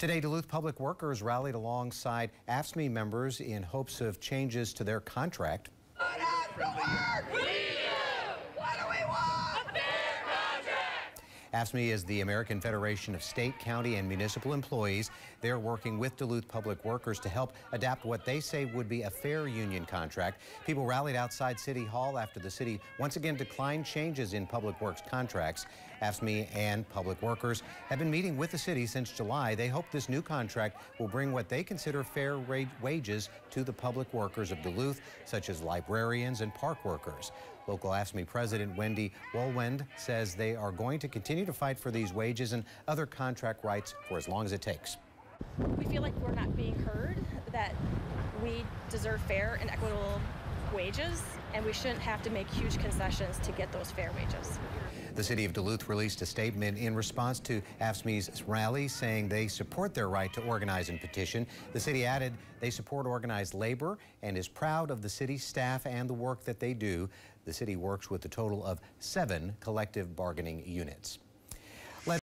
Today, Duluth public workers rallied alongside AFSCME members in hopes of changes to their contract. What has to work? We do! What do we want? A fair contract! AFSCME is the American Federation of State, County, and Municipal Employees. They're working with Duluth public workers to help adapt what they say would be a fair union contract. People rallied outside City Hall after the city once again declined changes in public works contracts. AFSCME and public workers have been meeting with the city since July. They hope this new contract will bring what they consider fair wages to the public workers of Duluth, such as librarians and park workers. Local AFSCME President Wendy Wohlwend says they are going to continue to fight for these wages and other contract rights for as long as it takes. We feel like we're not being heard, that we deserve fair and equitable wages, and we shouldn't have to make huge concessions to get those fair wages. The city of Duluth released a statement in response to AFSCME's rally saying they support their right to organize and petition. The city added they support organized labor and is proud of the city staff and the work that they do. The city works with a total of 7 collective bargaining units.